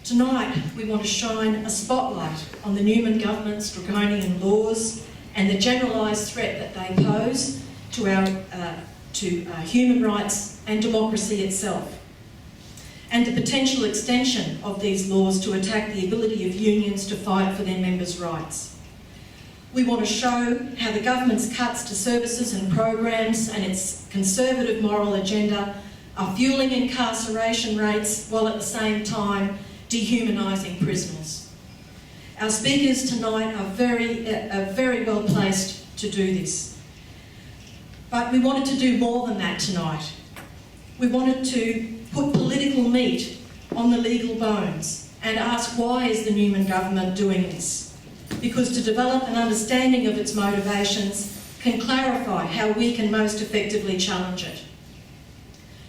Tonight, we want to shine a spotlight on the Newman government's draconian laws and the generalised threat that they pose to our human rights and democracy itself, and the potential extension of these laws to attack the ability of unions to fight for their members' rights. We want to show how the government's cuts to services and programs and its conservative moral agenda are fuelling incarceration rates while at the same time dehumanising prisoners. Our speakers tonight are very well placed to do this. But we wanted to do more than that tonight. We wanted to put political meat on the legal bones and ask, why is the Newman government doing this? Because to develop an understanding of its motivations can clarify how we can most effectively challenge it.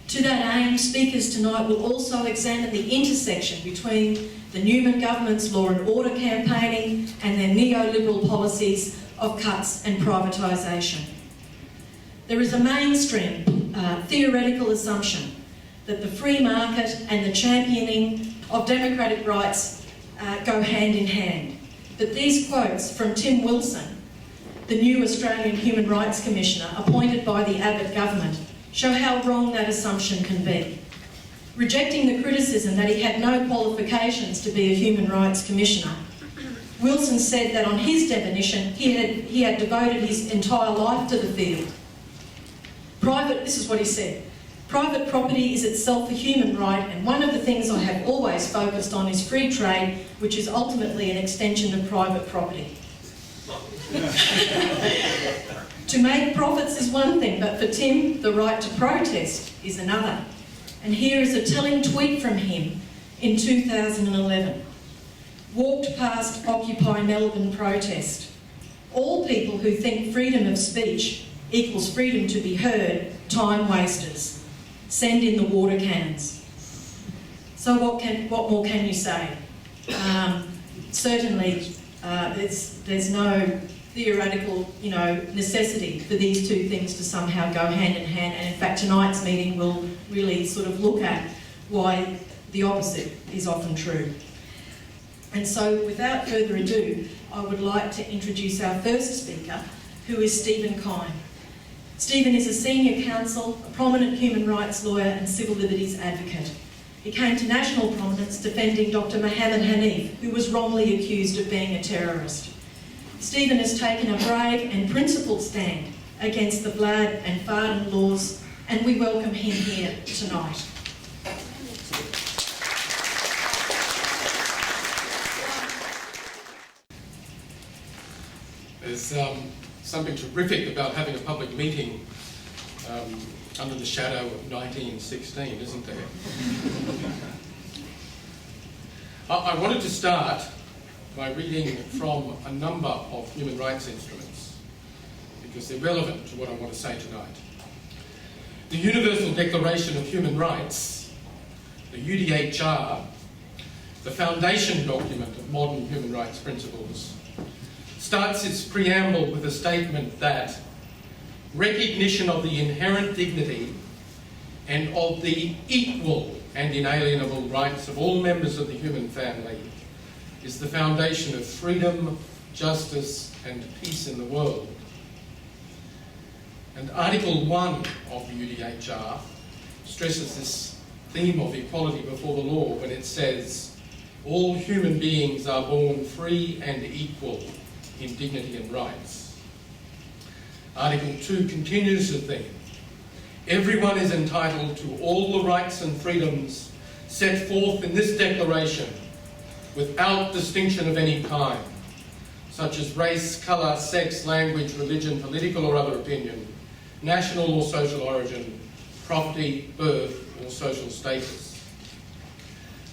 To that aim, speakers tonight will also examine the intersection between the Newman government's law and order campaigning and their neoliberal policies of cuts and privatisation. There is a mainstream theoretical assumption that the free market and the championing of democratic rights go hand in hand. But these quotes from Tim Wilson, the new Australian Human Rights Commissioner appointed by the Abbott government, show how wrong that assumption can be. Rejecting the criticism that he had no qualifications to be a Human Rights Commissioner, Wilson said that on his definition, he had devoted his entire life to the field. This is what he said, private property is itself a human right, and one of the things I have always focused on is free trade, which is ultimately an extension of private property. To make profits is one thing, but for Tim, the right to protest is another. And here is a telling tweet from him in 2011. Walked past Occupy Melbourne protest. All people who think freedom of speech equals freedom to be heard, time wasters. Send in the water cannons. So what more can you say? Certainly, there's no theoretical, necessity for these two things to somehow go hand in hand. And in fact, tonight's meeting will really sort of look at why the opposite is often true. And so, without further ado, I would like to introduce our first speaker, who is Stephen Keim. Stephen is a senior counsel, a prominent human rights lawyer and civil liberties advocate. He came to national prominence defending Dr. Mohammed Hanif, who was wrongly accused of being a terrorist. Stephen has taken a brave and principled stand against the Vlad and Farden laws, and we welcome him here tonight. There's something terrific about having a public meeting under the shadow of 1916, isn't there? I wanted to start by reading from a number of human rights instruments, because they're relevant to what I want to say tonight. The Universal Declaration of Human Rights, the UDHR, the foundation document of modern human rights principles, starts its preamble with a statement that recognition of the inherent dignity and of the equal and inalienable rights of all members of the human family is the foundation of freedom, justice and peace in the world. And Article 1 of the UDHR stresses this theme of equality before the law when it says, all human beings are born free and equal in dignity and rights. Article 2 continues the theme. Everyone is entitled to all the rights and freedoms set forth in this declaration without distinction of any kind, such as race, colour, sex, language, religion, political or other opinion, national or social origin, property, birth or social status.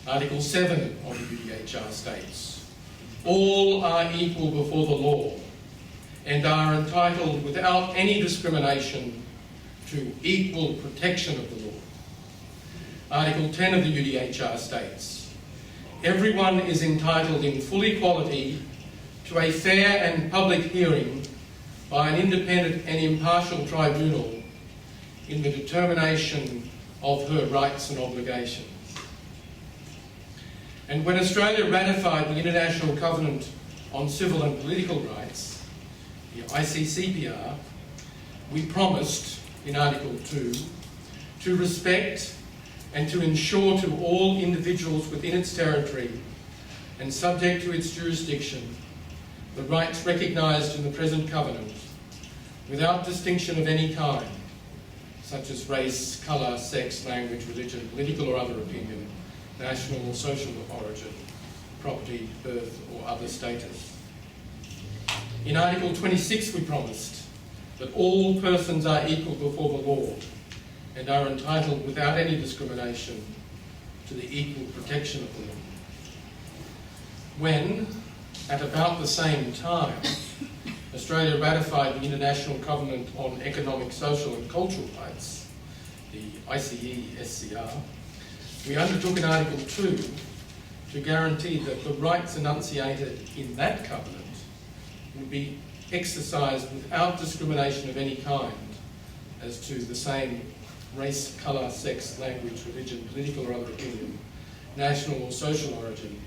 Article 7 of the UDHR states, all are equal before the law and are entitled without any discrimination to equal protection of the law. Article 10 of the UDHR states, everyone is entitled in full equality to a fair and public hearing by an independent and impartial tribunal in the determination of her rights and obligations. And when Australia ratified the International Covenant on Civil and Political Rights, the ICCPR, we promised in Article 2 to respect and to ensure to all individuals within its territory and subject to its jurisdiction the rights recognised in the present covenant without distinction of any kind, such as race, colour, sex, language, religion, political or other opinion, national or social origin, property, birth or other status. In Article 26 we promised that all persons are equal before the law and are entitled without any discrimination to the equal protection of the law. When, at about the same time, Australia ratified the International Covenant on Economic, Social and Cultural Rights, the ICE-SCR, we undertook in Article 2 to guarantee that the rights enunciated in that covenant would be exercised without discrimination of any kind as to the same race, colour, sex, language, religion, political or other opinion, national or social origin,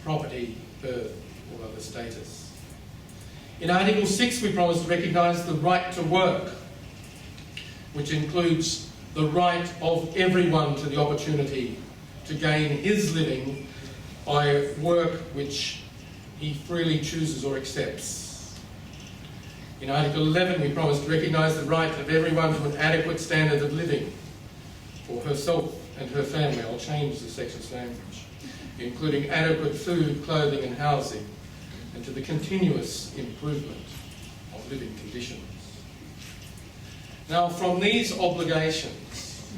property, birth or other status. In Article 6 we promised to recognise the right to work, which includes the right of everyone to the opportunity to gain his living by work which he freely chooses or accepts. In Article 11 we promised to recognise the right of everyone to an adequate standard of living for herself and her family. I'll change the sexist language. Including adequate food, clothing and housing, and to the continuous improvement of living conditions. Now, from these obligations,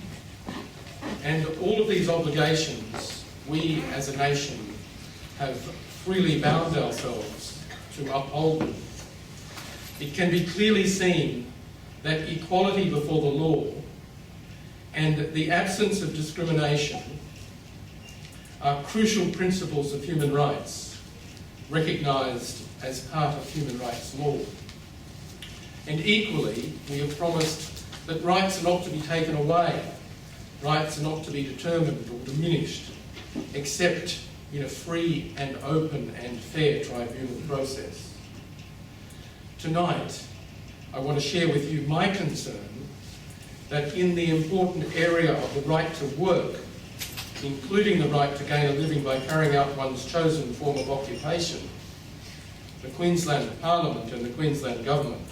and all of these obligations, we as a nation have freely bound ourselves to uphold them. It can be clearly seen that equality before the law and the absence of discrimination are crucial principles of human rights, recognised as part of human rights law. And equally, we have promised that rights are not to be taken away, rights are not to be determined or diminished, except in a free and open and fair tribunal process. Tonight, I want to share with you my concern that in the important area of the right to work, including the right to gain a living by carrying out one's chosen form of occupation, the Queensland Parliament and the Queensland Government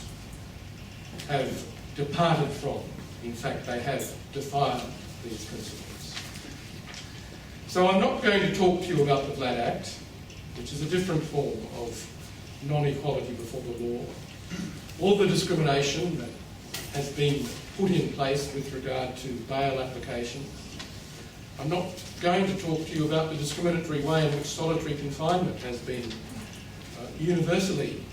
have departed from, in fact they have defied these principles. So I'm not going to talk to you about the Vlad Act, which is a different form of non-equality before the law, or the discrimination that has been put in place with regard to bail applications. I'm not going to talk to you about the discriminatory way in which solitary confinement has been universally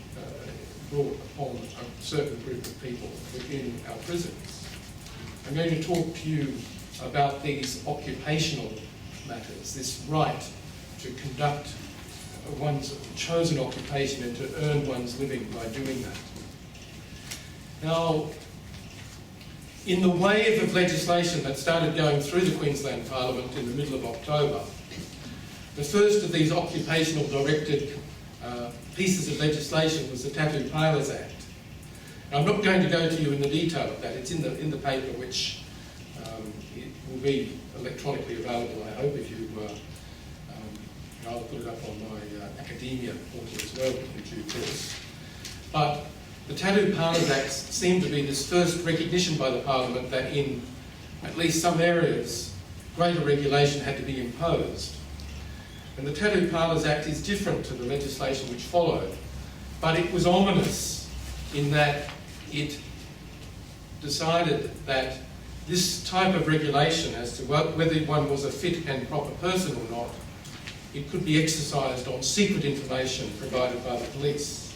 brought upon a certain group of people within our prisons. I'm going to talk to you about these occupational matters, this right to conduct one's chosen occupation and to earn one's living by doing that. Now, in the wave of legislation that started going through the Queensland Parliament in the middle of October, the first of these occupational directed pieces of legislation was the Tattoo Parlours Act. Now, I'm not going to go to you in the detail of that. It's in the paper, which it will be electronically available, I hope, if you I'll put it up on my academia portal as well in due course. But the Tattoo Parlours Act seemed to be this first recognition by the Parliament that in at least some areas greater regulation had to be imposed. And the Tattoo Parlours Act is different to the legislation which followed, but it was ominous in that it decided that this type of regulation as to whether one was a fit and proper person or not, it could be exercised on secret information provided by the police.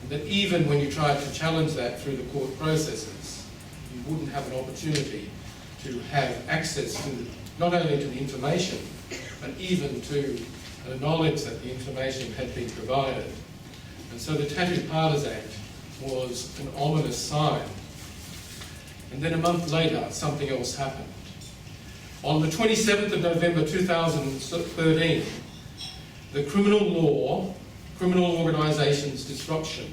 And that even when you tried to challenge that through the court processes, you wouldn't have an opportunity to have access to not only to the information, but even to the knowledge that the information had been provided. And so the Tattoo Parlours Act was an ominous sign. And then a month later, something else happened. On the 27th of November 2013, the Criminal Law, Criminal Organisations Disruption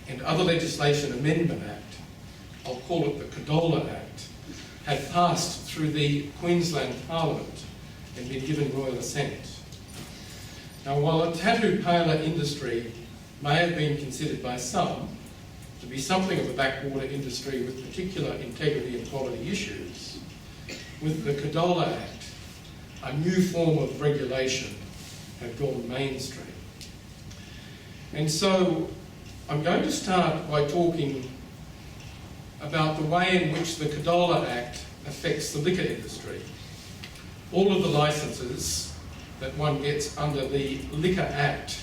and Other Legislation Amendment Act, I'll call it the Cadola Act, had passed through the Queensland Parliament and been given royal assent. Now, while a tattoo parlour industry may have been considered by some to be something of a backwater industry with particular integrity and quality issues, with the Cadola Act, a new form of regulation had gone mainstream. And so I'm going to start by talking about the way in which the Cadola Act affects the liquor industry. All of the licences that one gets under the Liquor Act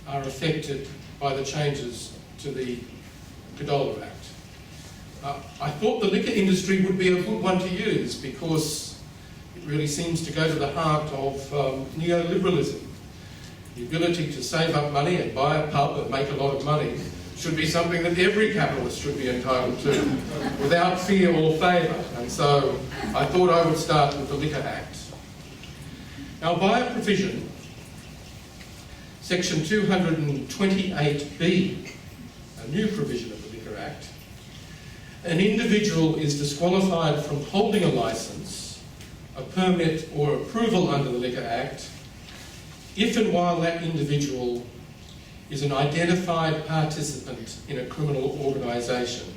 are affected by the changes to the Cadola Act. I thought the liquor industry would be a good one to use because it really seems to go to the heart of Neo-liberalism. The ability to save up money and buy a pub and make a lot of money should be something that every capitalist should be entitled to without fear or favour. And so I thought I would start with the Liquor Act. Now, by a provision, Section 228B, a new provision of the Liquor Act, an individual is disqualified from holding a licence, a permit or approval under the Liquor Act if and while that individual is an identified participant in a criminal organisation.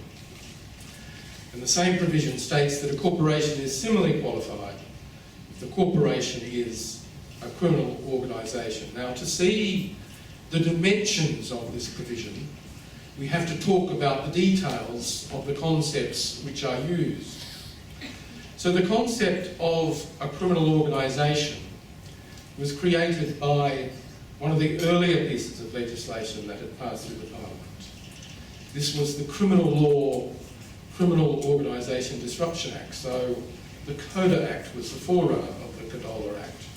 And the same provision states that a corporation is similarly qualified if the corporation is a criminal organisation. Now, to see the dimensions of this provision, we have to talk about the details of the concepts which are used. So the concept of a criminal organisation was created by one of the earlier pieces of legislation that had passed through the Parliament. This was the Criminal Law, Criminal Organisation Disruption Act. So the CODA Act was the forerunner of the Cadola Act.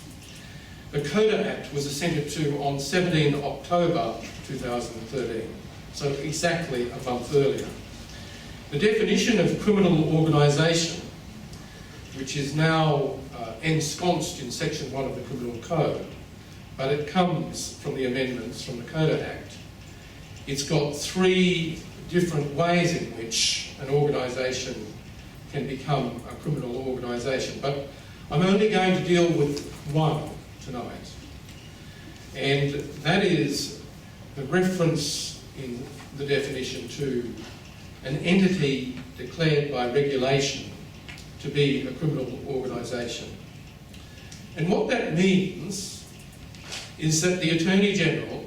The CODA Act was assented to on 17 October 2013, so exactly a month earlier. The definition of criminal organisation, which is now ensconced in Section 1 of the Criminal Code, but it comes from the amendments from the CODA Act. It's got three different ways in which an organisation can become a criminal organisation, but I'm only going to deal with one tonight, and that is the reference in the definition to an entity declared by regulation to be a criminal organisation. And what that means is that the Attorney General,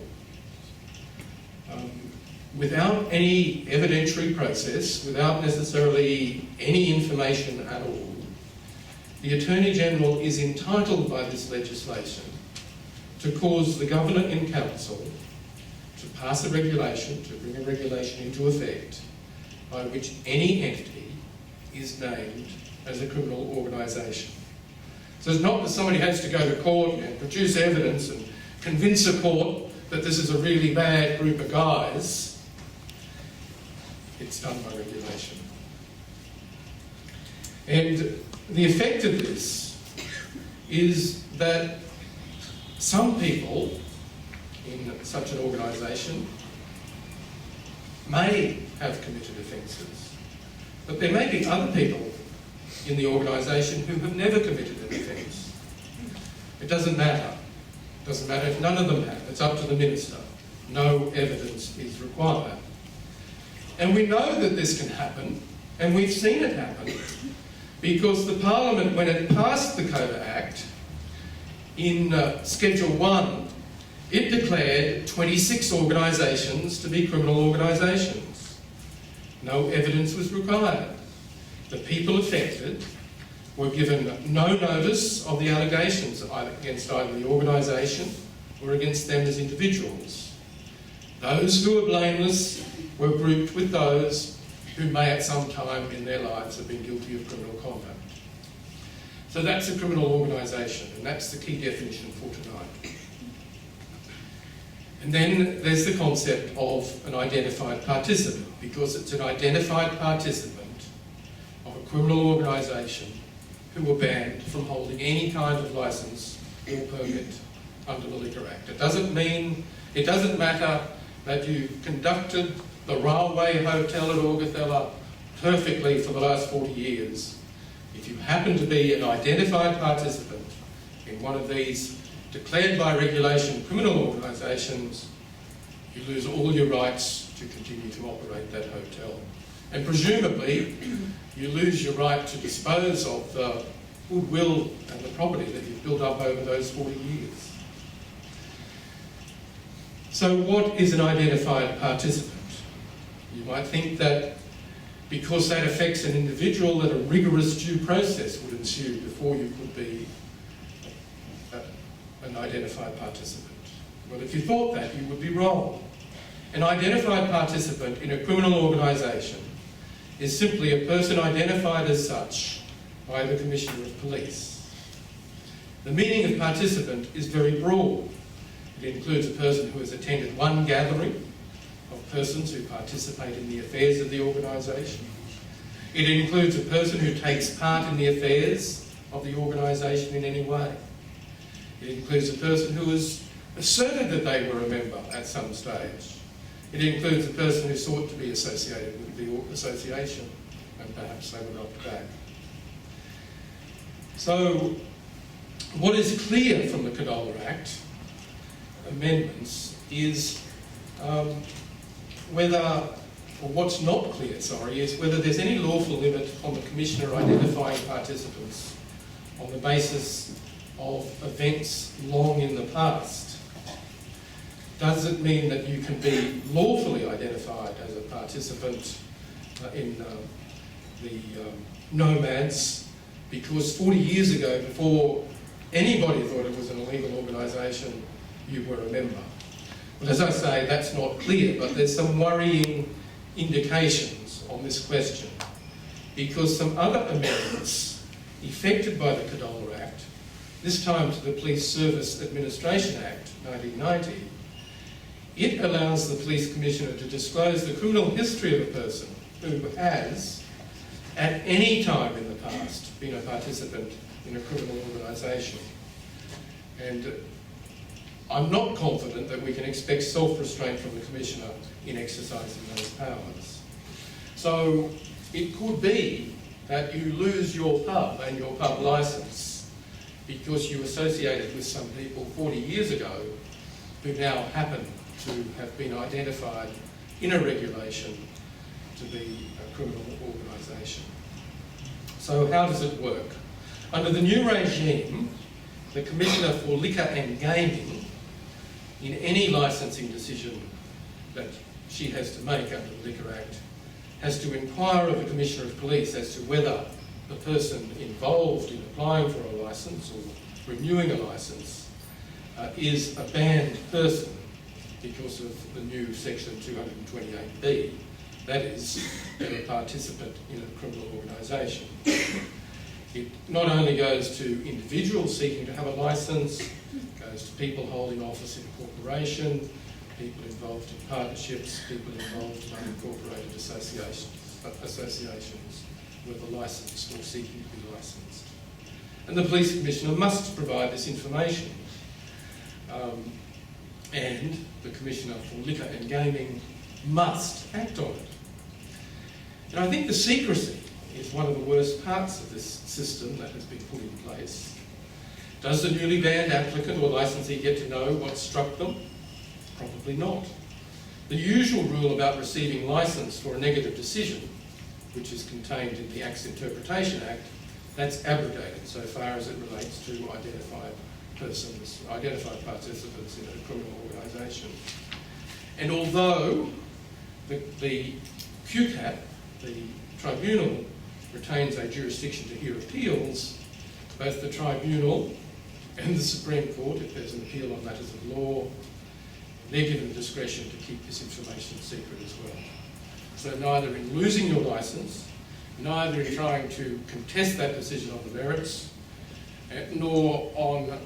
without any evidentiary process, without necessarily any information at all, the Attorney General is entitled by this legislation to cause the Governor in Council to pass a regulation, to bring a regulation into effect, by which any entity is named as a criminal organisation. So it's not that somebody has to go to court and produce evidence and convince a court that this is a really bad group of guys. It's done by regulation. And the effect of this is that some people in such an organisation may have committed offences, but there may be other people in the organisation who have never committed an offence. It doesn't matter. It doesn't matter if none of them have. It's up to the Minister. No evidence is required. And we know that this can happen, and we've seen it happen, because the Parliament, when it passed the CODA Act, in Schedule 1, it declared 26 organisations to be criminal organisations. No evidence was required. The people affected were given no notice of the allegations against either the organisation or against them as individuals. Those who were blameless were grouped with those who may at some time in their lives have been guilty of criminal conduct. So that's a criminal organisation, and that's the key definition for tonight. And then there's the concept of an identified participant, because it's an identified participant of a criminal organisation who were banned from holding any kind of licence or permit under the Liquor Act. It doesn't matter that you conducted the railway hotel at Augathella perfectly for the last 40 years. If you happen to be an identified participant in one of these declared by regulation criminal organisations, you lose all your rights to continue to operate that hotel. And presumably, you lose your right to dispose of the goodwill and the property that you've built up over those 40 years. So what is an identified participant? You might think that because that affects an individual, that a rigorous due process would ensue before you could be an identified participant. Well, if you thought that, you would be wrong. An identified participant in a criminal organisation is simply a person identified as such by the Commissioner of Police. The meaning of participant is very broad. It includes a person who has attended one gathering of persons who participate in the affairs of the organisation. It includes a person who takes part in the affairs of the organisation in any way. It includes a person who has asserted that they were a member at some stage. It includes a person who sought to be associated with the association, and perhaps they were knocked back. So, what is clear from the Cadola Act amendments is what's not clear, is whether there's any lawful limit on the Commissioner identifying participants on the basis of events long in the past. Does it mean that you can be lawfully identified as a participant in the nomads because 40 years ago, before anybody thought it was an illegal organisation, you were a member? Well, as I say, that's not clear, but there's some worrying indications on this question because some other amendments effected by the Cadola Act, this time to the Police Service Administration Act 1990, it allows the Police Commissioner to disclose the criminal history of a person who has, at any time in the past, been a participant in a criminal organisation. And I'm not confident that we can expect self-restraint from the Commissioner in exercising those powers. So it could be that you lose your pub and your pub licence because you associated with some people 40 years ago who now happen to have been identified in a regulation to be a criminal organisation. So how does it work? Under the new regime, the Commissioner for Liquor and Gaming, in any licensing decision that she has to make under the Liquor Act, has to inquire of the Commissioner of Police as to whether the person involved in applying for a licence or renewing a licence is a banned person because of the new section 228B. That is, they're a participant in a criminal organisation. It not only goes to individuals seeking to have a licence, it goes to people holding office in a corporation, people involved in partnerships, people involved in unincorporated associations with a licence or seeking to be licensed. And the Police Commissioner must provide this information. And the Commissioner for Liquor and Gaming must act on it. And I think the secrecy is one of the worst parts of this system that has been put in place. Does the newly banned applicant or licensee get to know what struck them? Probably not. The usual rule about receiving licence for a negative decision, which is contained in the Acts Interpretation Act, that's abrogated so far as it relates to identified persons, identified participants in a criminal organisation. And although the QCAT, the tribunal, retains a jurisdiction to hear appeals, both the tribunal and the Supreme Court, if there's an appeal on matters of law, they're given discretion to keep this information secret as well. So neither in losing your licence, neither in trying to contest that decision on the merits, nor on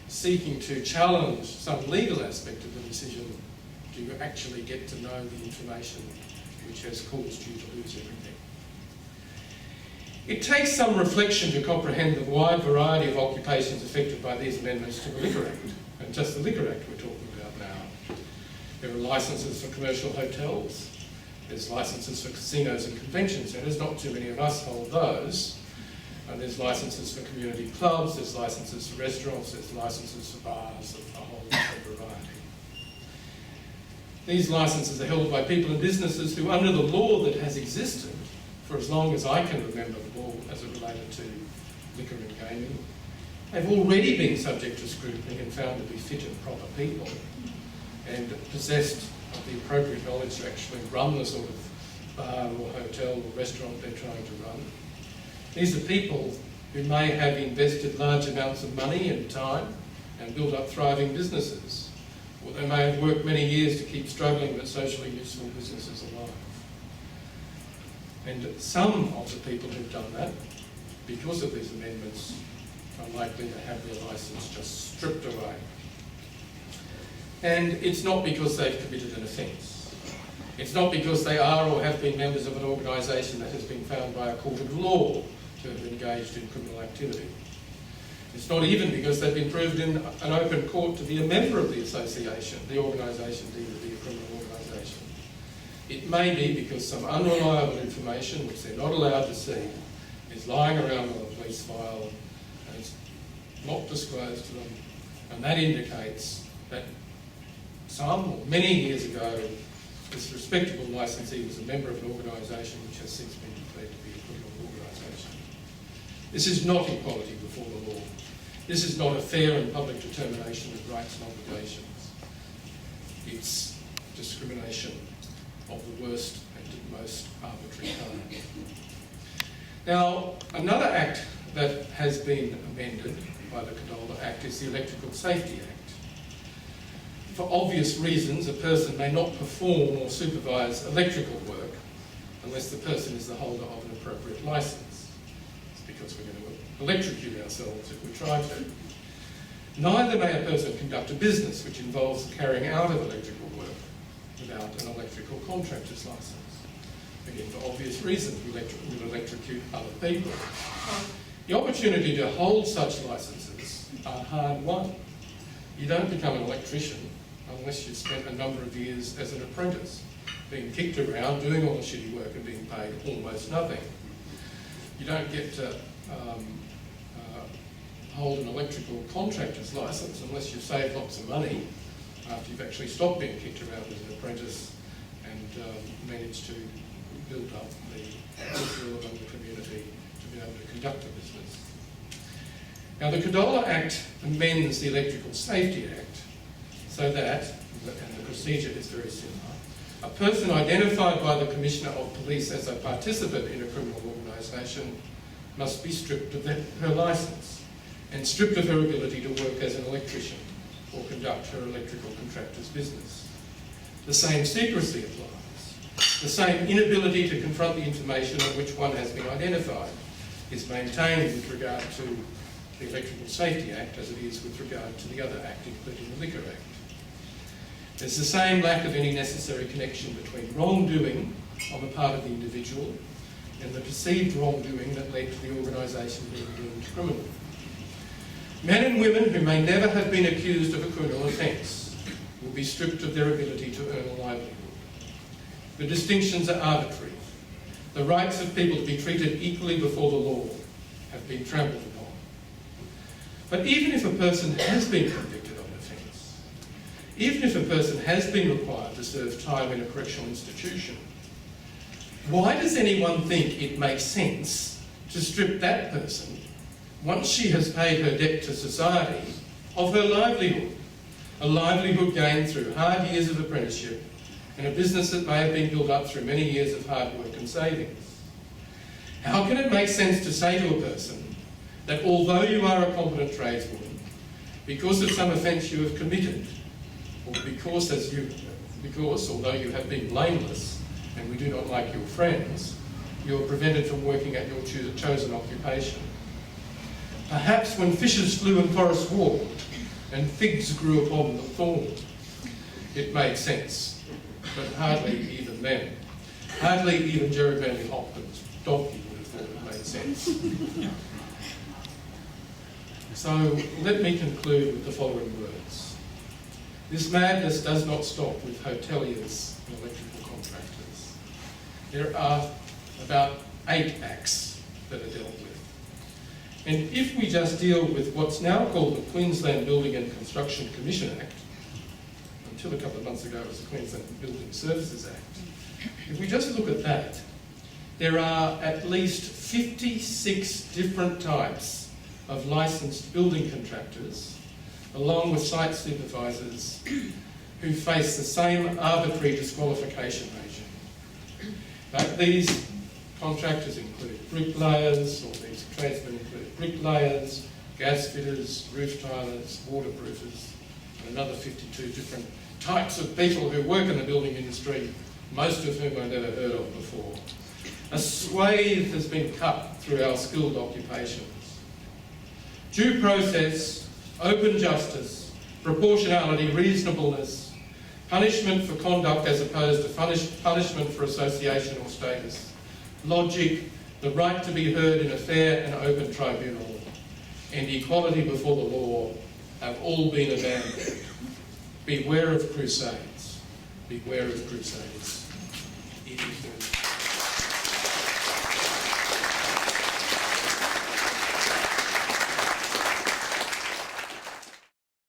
seeking to challenge some legal aspect of the decision, do you actually get to know the information which has caused you to lose everything. It takes some reflection to comprehend the wide variety of occupations affected by these amendments to the Liquor Act. than just the Liquor Act we're talking about now. There are licences for commercial hotels, there's licences for casinos and convention centres, not too many of us hold those. And there's licences for community clubs, there's licences for restaurants, there's licences for bars, of a whole variety. These licences are held by people and businesses who, under the law that has existed for as long as I can remember the law as it related to liquor and gaming, have already been subject to scrutiny and found to be fit and proper people and possessed of the appropriate knowledge to actually run the sort of bar or hotel or restaurant they're trying to run. These are people who may have invested large amounts of money and time and built up thriving businesses, or they may have worked many years to keep struggling but socially useful businesses alive. And some of the people who've done that, because of these amendments, are likely to have their licence just stripped away. And it's not because they've committed an offence. It's not because they are or have been members of an organisation that has been found by a court of law to have engaged in criminal activity. It's not even because they've been proved in an open court to be a member of the association, the organisation deemed to be a criminal organisation. It may be because some unreliable information, which they're not allowed to see, is lying around on a police file and it's not disclosed to them, and that indicates that some, or many years ago, this respectable licensee was a member of an organisation which has since been declared to be a criminal organisation. This is not equality before the law. This is not a fair and public determination of rights and obligations. It's discrimination of the worst and most arbitrary kind. Now, another act that has been amended by the Condola Act is the Electrical Safety Act. For obvious reasons, a person may not perform or supervise electrical work unless the person is the holder of an appropriate licence. It's because we're going to electrocute ourselves if we try to. Neither may a person conduct a business which involves the carrying out of electrical work without an electrical contractor's licence. Again, for obvious reasons, we will electrocute other people. The opportunity to hold such licences are hard won. You don't become an electrician unless you've spent a number of years as an apprentice, being kicked around, doing all the shitty work and being paid almost nothing. You don't get to hold an electrical contractor's licence unless you've saved lots of money after you've actually stopped being kicked around as an apprentice and managed to build up the goodwill of the community to be able to conduct a business. Now, the Condola Act amends the Electrical Safety Act so that, and the procedure is very similar, a person identified by the Commissioner of Police as a participant in a criminal organisation must be stripped of her licence and stripped of her ability to work as an electrician or conduct her electrical contractor's business. The same secrecy applies. The same inability to confront the information on which one has been identified is maintained with regard to the Electrical Safety Act as it is with regard to the other act, including the Liquor Act. There's the same lack of any necessary connection between wrongdoing on the part of the individual and the perceived wrongdoing that led to the organisation being deemed criminal. Men and women who may never have been accused of a criminal offence will be stripped of their ability to earn a livelihood. The distinctions are arbitrary. The rights of people to be treated equally before the law have been trampled upon. But even if a person has been convicted of an offence, even if a person has been required to serve time in a correctional institution, why does anyone think it makes sense to strip that person, once she has paid her debt to society, of her livelihood? A livelihood gained through hard years of apprenticeship and a business that may have been built up through many years of hard work and savings. How can it make sense to say to a person that although you are a competent tradeswoman, because of some offence you have committed, or because although you have been blameless and we do not like your friends, you are prevented from working at your chosen occupation? Perhaps when fishes flew and forests walked and figs grew upon the thorn, it made sense, but hardly even then. Hardly even Jerry Manley Hopkins' donkey would have thought it made sense. So let me conclude with the following words. This madness does not stop with hoteliers and electrical contractors. There are about 8 acts that are dealt with. And if we just deal with what's now called the Queensland Building and Construction Commission Act, until a couple of months ago it was the Queensland Building Services Act, if we just look at that, there are at least 56 different types of licensed building contractors, along with site supervisors, who face the same arbitrary disqualification regime. But these contractors include bricklayers, or these tradesmen include bricklayers, gas fitters, roof tilers, waterproofers, and another 52 different types of people who work in the building industry, most of whom I've never heard of before. A swathe has been cut through our skilled occupations. Due process, open justice, proportionality, reasonableness, punishment for conduct as opposed to punishment for association or status, logic, the right to be heard in a fair and open tribunal, and equality before the law have all been abandoned. Beware of crusades. Beware of crusades.